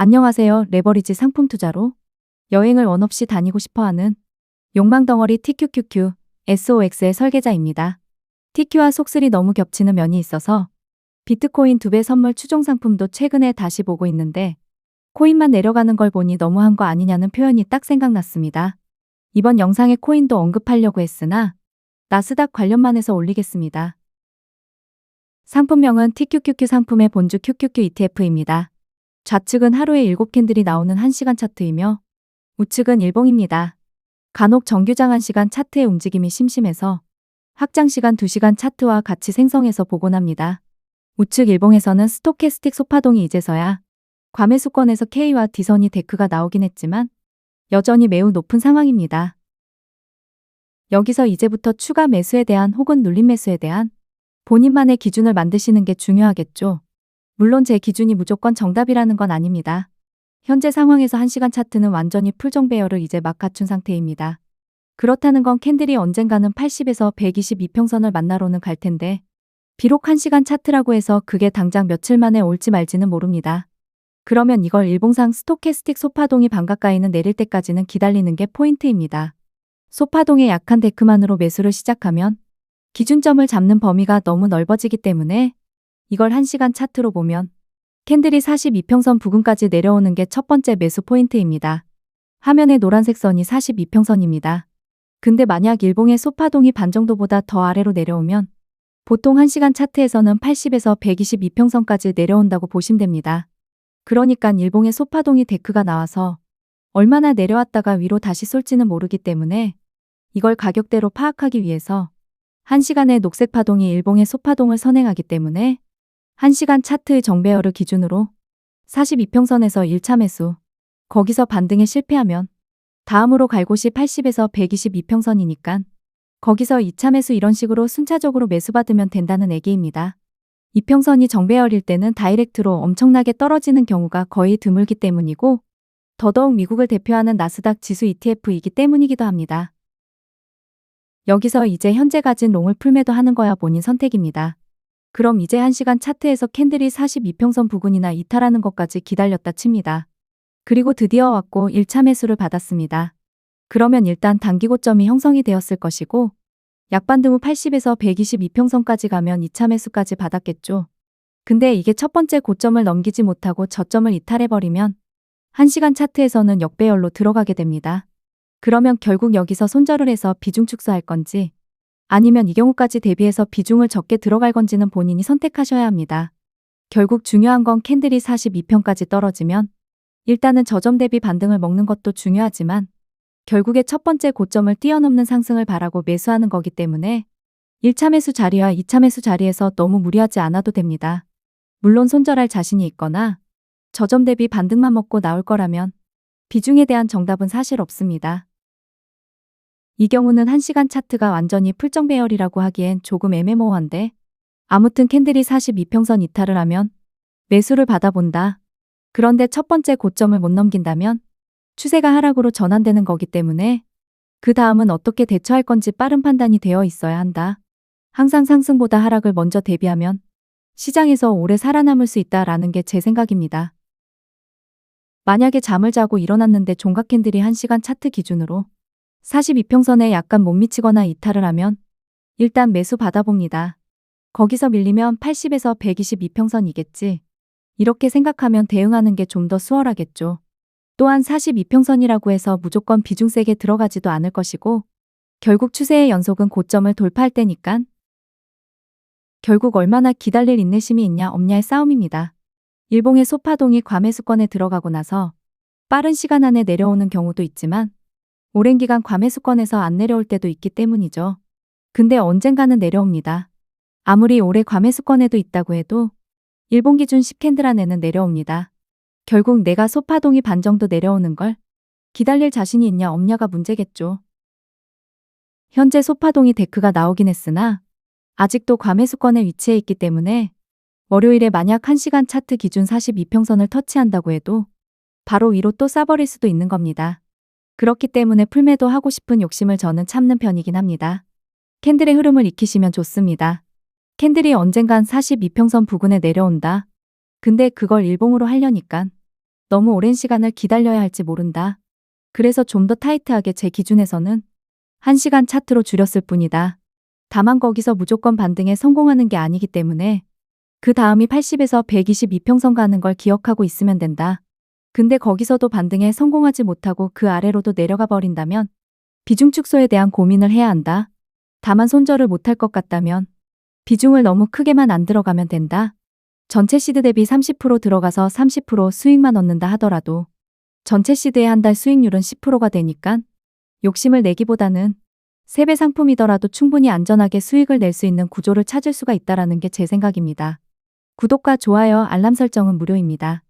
안녕하세요. 레버리지 상품 투자로 여행을 원 없이 다니고 싶어하는 욕망덩어리 TQQQ SOX의 설계자입니다. TQ와 속슬이 너무 겹치는 면이 있어서 비트코인 2배 선물 추종 상품도 최근에 다시 보고 있는데 코인만 내려가는 걸 보니 너무한 거 아니냐는 표현이 딱 생각났습니다. 이번 영상에 코인도 언급하려고 했으나 나스닥 관련만 해서 올리겠습니다. 상품명은 TQQQ 상품의 본주 QQQ ETF입니다. 좌측은 하루에 7캔들이 나오는 1시간 차트이며 우측은 일봉입니다. 간혹 정규장 1시간 차트의 움직임이 심심해서 확장시간 2시간 차트와 같이 생성해서 보곤 합니다. 우측 일봉에서는 스토캐스틱 소파동이 이제서야 과매수권에서 K와 D선이 데크가 나오긴 했지만 여전히 매우 높은 상황입니다. 여기서 이제부터 추가 매수에 대한 혹은 눌림 매수에 대한 본인만의 기준을 만드시는 게 중요하겠죠. 물론 제 기준이 무조건 정답이라는 건 아닙니다. 현재 상황에서 1시간 차트는 완전히 풀정 배열을 이제 막 갖춘 상태입니다. 그렇다는 건 캔들이 언젠가는 80에서 122평선을 만나러는 갈 텐데 비록 1시간 차트라고 해서 그게 당장 며칠 만에 올지 말지는 모릅니다. 그러면 이걸 일봉상 스토캐스틱 소파동이 반가까이는 내릴 때까지는 기다리는 게 포인트입니다. 소파동의 약한 데크만으로 매수를 시작하면 기준점을 잡는 범위가 너무 넓어지기 때문에 이걸 1시간 차트로 보면 캔들이 42평선 부근까지 내려오는 게 첫 번째 매수 포인트입니다. 화면의 노란색 선이 42평선입니다. 근데 만약 일봉의 소파동이 반 정도보다 더 아래로 내려오면 보통 1시간 차트에서는 80에서 122평선까지 내려온다고 보시면 됩니다. 그러니까 일봉의 소파동이 데크가 나와서 얼마나 내려왔다가 위로 다시 쏠지는 모르기 때문에 이걸 가격대로 파악하기 위해서 1시간의 녹색 파동이 일봉의 소파동을 선행하기 때문에 1시간 차트의 정배열을 기준으로 42평선에서 1차 매수, 거기서 반등에 실패하면 다음으로 갈 곳이 80에서 122평선이니까 거기서 2차 매수 이런 식으로 순차적으로 매수받으면 된다는 얘기입니다. 이평선이 정배열일 때는 다이렉트로 엄청나게 떨어지는 경우가 거의 드물기 때문이고 더더욱 미국을 대표하는 나스닥 지수 ETF이기 때문이기도 합니다. 여기서 이제 현재 가진 롱을 풀매도 하는 거야 본인 선택입니다. 그럼 이제 1시간 차트에서 캔들이 42평선 부근이나 이탈하는 것까지 기다렸다 칩니다. 그리고 드디어 왔고 1차 매수를 받았습니다. 그러면 일단 단기 고점이 형성이 되었을 것이고 약반등 후 80에서 122평선까지 가면 2차 매수까지 받았겠죠. 근데 이게 첫 번째 고점을 넘기지 못하고 저점을 이탈해버리면 1시간 차트에서는 역배열로 들어가게 됩니다. 그러면 결국 여기서 손절을 해서 비중 축소할 건지 아니면 이 경우까지 대비해서 비중을 적게 들어갈 건지는 본인이 선택하셔야 합니다. 결국 중요한 건 캔들이 42평까지 떨어지면 일단은 저점 대비 반등을 먹는 것도 중요하지만 결국에 첫 번째 고점을 뛰어넘는 상승을 바라고 매수하는 거기 때문에 1차 매수 자리와 2차 매수 자리에서 너무 무리하지 않아도 됩니다. 물론 손절할 자신이 있거나 저점 대비 반등만 먹고 나올 거라면 비중에 대한 정답은 사실 없습니다. 이 경우는 1시간 차트가 완전히 풀정 배열이라고 하기엔 조금 애매모호한데 아무튼 캔들이 42평선 이탈을 하면 매수를 받아본다. 그런데 첫 번째 고점을 못 넘긴다면 추세가 하락으로 전환되는 거기 때문에 그 다음은 어떻게 대처할 건지 빠른 판단이 되어 있어야 한다. 항상 상승보다 하락을 먼저 대비하면 시장에서 오래 살아남을 수 있다라는 게 제 생각입니다. 만약에 잠을 자고 일어났는데 종각 캔들이 1시간 차트 기준으로 42평선에 약간 못 미치거나 이탈을 하면 일단 매수 받아봅니다. 거기서 밀리면 80에서 122평선이겠지. 이렇게 생각하면 대응하는 게 좀 더 수월하겠죠. 또한 42평선이라고 해서 무조건 비중 세게 들어가지도 않을 것이고 결국 추세의 연속은 고점을 돌파할 때니깐 결국 얼마나 기다릴 인내심이 있냐 없냐의 싸움입니다. 일봉의 소파동이 과매수권에 들어가고 나서 빠른 시간 안에 내려오는 경우도 있지만 오랜 기간 과매수권에서 안 내려올 때도 있기 때문이죠. 근데 언젠가는 내려옵니다. 아무리 오래 과매수권에도 있다고 해도 일본 기준 10캔들 안에는 내려옵니다. 결국 내가 소파동이 반 정도 내려오는 걸 기다릴 자신이 있냐 없냐가 문제겠죠. 현재 소파동이 데크가 나오긴 했으나 아직도 과매수권에 위치해 있기 때문에 월요일에 만약 1시간 차트 기준 42평선을 터치한다고 해도 바로 위로 또 싸버릴 수도 있는 겁니다. 그렇기 때문에 풀매도 하고 싶은 욕심을 저는 참는 편이긴 합니다. 캔들의 흐름을 익히시면 좋습니다. 캔들이 언젠간 42평선 부근에 내려온다. 근데 그걸 일봉으로 하려니깐 너무 오랜 시간을 기다려야 할지 모른다. 그래서 좀 더 타이트하게 제 기준에서는 1시간 차트로 줄였을 뿐이다. 다만 거기서 무조건 반등에 성공하는 게 아니기 때문에 그 다음이 80에서 122평선 가는 걸 기억하고 있으면 된다. 근데 거기서도 반등에 성공하지 못하고 그 아래로도 내려가 버린다면 비중 축소에 대한 고민을 해야 한다. 다만 손절을 못할 것 같다면 비중을 너무 크게만 안 들어가면 된다. 전체 시드 대비 30% 들어가서 30% 수익만 얻는다 하더라도 전체 시드의 한 달 수익률은 10%가 되니까 욕심을 내기보다는 3배 상품이더라도 충분히 안전하게 수익을 낼 수 있는 구조를 찾을 수가 있다라는 게 제 생각입니다. 구독과 좋아요, 알람 설정은 무료입니다.